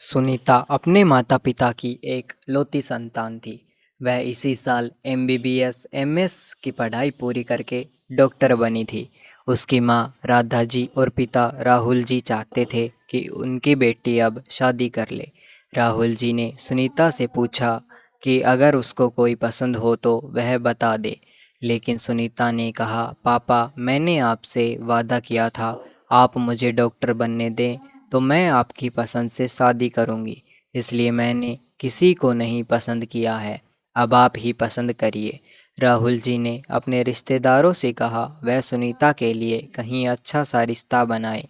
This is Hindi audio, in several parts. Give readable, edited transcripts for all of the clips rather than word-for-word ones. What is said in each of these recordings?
सुनीता अपने माता पिता की एक लौती संतान थी। वह इसी साल एमबीबीएस एमएस की पढ़ाई पूरी करके डॉक्टर बनी थी। उसकी माँ राधा जी और पिता राहुल जी चाहते थे कि उनकी बेटी अब शादी कर ले। राहुल जी ने सुनीता से पूछा कि अगर उसको कोई पसंद हो तो वह बता दे। लेकिन सुनीता ने कहा, पापा मैंने आपसे वादा किया था, आप मुझे डॉक्टर बनने दें तो मैं आपकी पसंद से शादी करूंगी, इसलिए मैंने किसी को नहीं पसंद किया है, अब आप ही पसंद करिए। राहुल जी ने अपने रिश्तेदारों से कहा वह सुनीता के लिए कहीं अच्छा सा रिश्ता बनाए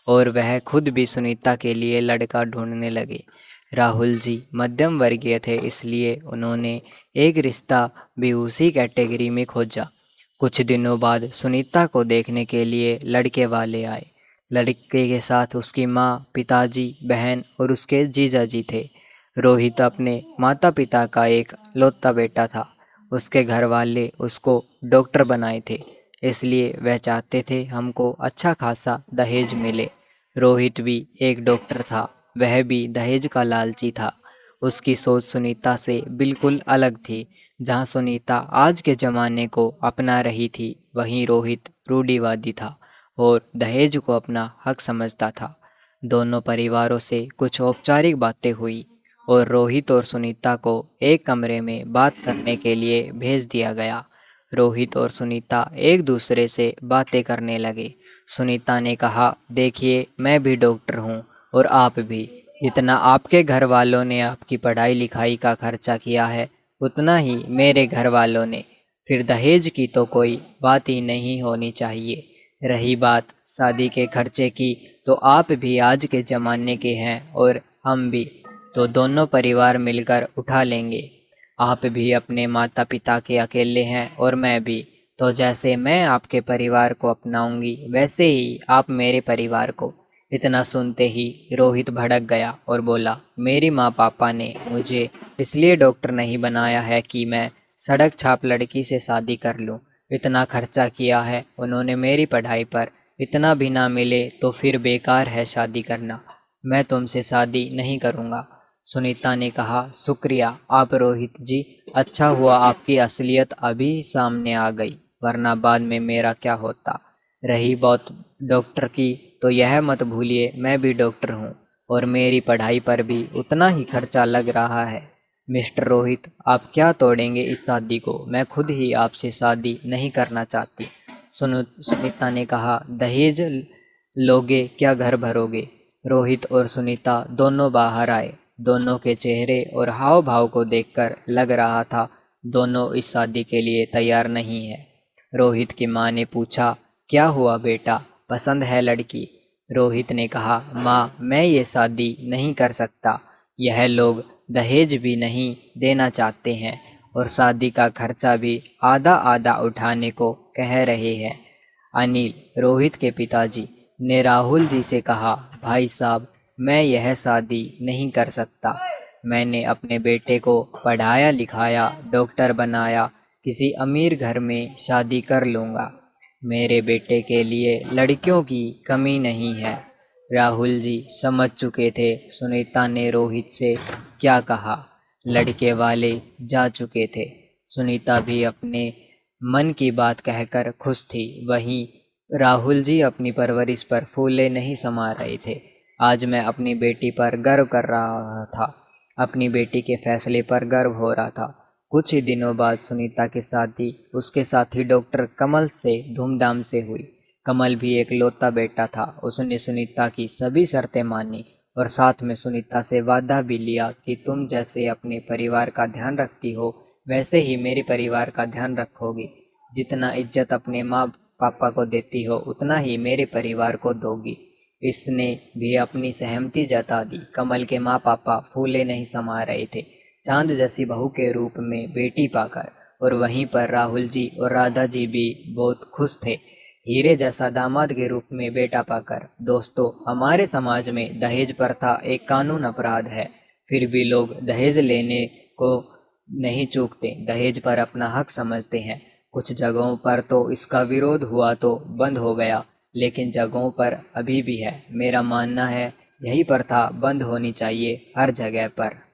और वह खुद भी सुनीता के लिए लड़का ढूंढने लगे। राहुल जी मध्यम वर्गीय थे, इसलिए उन्होंने एक रिश्ता भी उसी कैटेगरी में खोजा। कुछ दिनों बाद सुनीता को देखने के लिए लड़के वाले आए। लड़के के साथ उसकी माँ, पिताजी, बहन और उसके जीजा जी थे। रोहित अपने माता पिता का एक लौता बेटा था। उसके घर वाले उसको डॉक्टर बनाए थे, इसलिए वह चाहते थे हमको अच्छा खासा दहेज मिले। रोहित भी एक डॉक्टर था, वह भी दहेज का लालची था। उसकी सोच सुनीता से बिल्कुल अलग थी। जहाँ सुनीता आज के ज़माने को अपना रही थी, वहीं रोहित रूढ़िवादी था और दहेज को अपना हक समझता था। दोनों परिवारों से कुछ औपचारिक बातें हुई और रोहित और सुनीता को एक कमरे में बात करने के लिए भेज दिया गया। रोहित और सुनीता एक दूसरे से बातें करने लगे। सुनीता ने कहा, देखिए मैं भी डॉक्टर हूँ और आप भी। जितना आपके घर वालों ने आपकी पढ़ाई लिखाई का खर्चा किया है, उतना ही मेरे घर वालों ने। फिर दहेज की तो कोई बात ही नहीं होनी चाहिए। रही बात शादी के खर्चे की, तो आप भी आज के ज़माने के हैं और हम भी, तो दोनों परिवार मिलकर उठा लेंगे। आप भी अपने माता पिता के अकेले हैं और मैं भी, तो जैसे मैं आपके परिवार को अपनाऊंगी वैसे ही आप मेरे परिवार को। इतना सुनते ही रोहित भड़क गया और बोला, मेरी माँ पापा ने मुझे इसलिए डॉक्टर नहीं बनाया है कि मैं सड़क छाप लड़की से शादी कर लूँ। इतना खर्चा किया है उन्होंने मेरी पढ़ाई पर, इतना भी ना मिले तो फिर बेकार है शादी करना। मैं तुमसे शादी नहीं करूँगा। सुनीता ने कहा, शुक्रिया आप रोहित जी, अच्छा हुआ आपकी असलियत अभी सामने आ गई, वरना बाद में मेरा क्या होता। रही बात डॉक्टर की, तो यह मत भूलिए मैं भी डॉक्टर हूँ और मेरी पढ़ाई पर भी उतना ही खर्चा लग रहा है। मिस्टर रोहित, आप क्या तोड़ेंगे इस शादी को, मैं खुद ही आपसे शादी नहीं करना चाहती। सुनीता ने कहा, दहेज लोगे क्या घर भरोगे। रोहित और सुनीता दोनों बाहर आए। दोनों के चेहरे और हाव भाव को देखकर लग रहा था दोनों इस शादी के लिए तैयार नहीं है। रोहित की माँ ने पूछा, क्या हुआ बेटा, पसंद है लड़की। रोहित ने कहा, माँ मैं ये शादी नहीं कर सकता, यह लोग दहेज भी नहीं देना चाहते हैं और शादी का खर्चा भी आधा आधा उठाने को कह रहे हैं। अनिल, रोहित के पिताजी, ने राहुल जी से कहा, भाई साहब मैं यह शादी नहीं कर सकता। मैंने अपने बेटे को पढ़ाया लिखाया, डॉक्टर बनाया, किसी अमीर घर में शादी कर लूँगा। मेरे बेटे के लिए लड़कियों की कमी नहीं है। राहुल जी समझ चुके थे सुनीता ने रोहित से क्या कहा। लड़के वाले जा चुके थे। सुनीता भी अपने मन की बात कहकर खुश थी। वहीं राहुल जी अपनी परवरिश पर फूले नहीं समा रहे थे। आज मैं अपनी बेटी पर गर्व कर रहा था, अपनी बेटी के फैसले पर गर्व हो रहा था। कुछ ही दिनों बाद सुनीता की शादी उसके साथी डॉक्टर कमल से धूमधाम से हुई। कमल भी एक लौता बेटा था। उसने सुनीता की सभी शर्तें मानी और साथ में सुनीता से वादा भी लिया कि तुम जैसे अपने परिवार का ध्यान रखती हो, वैसे ही मेरे परिवार का ध्यान रखोगी। जितना इज्जत अपने माँ पापा को देती हो, उतना ही मेरे परिवार को दोगी। इसने भी अपनी सहमति जता दी। कमल के माँ पापा फूले नहीं समा रहे थे चांद जैसी बहू के रूप में बेटी पाकर, और वहीं पर राहुल जी और राधा जी भी बहुत खुश थे हीरे जैसा दामाद के रूप में बेटा पाकर। दोस्तों, हमारे समाज में दहेज प्रथा एक कानून अपराध है, फिर भी लोग दहेज लेने को नहीं चूकते, दहेज पर अपना हक समझते हैं। कुछ जगहों पर तो इसका विरोध हुआ तो बंद हो गया, लेकिन जगहों पर अभी भी है। मेरा मानना है यही प्रथा बंद होनी चाहिए हर जगह पर।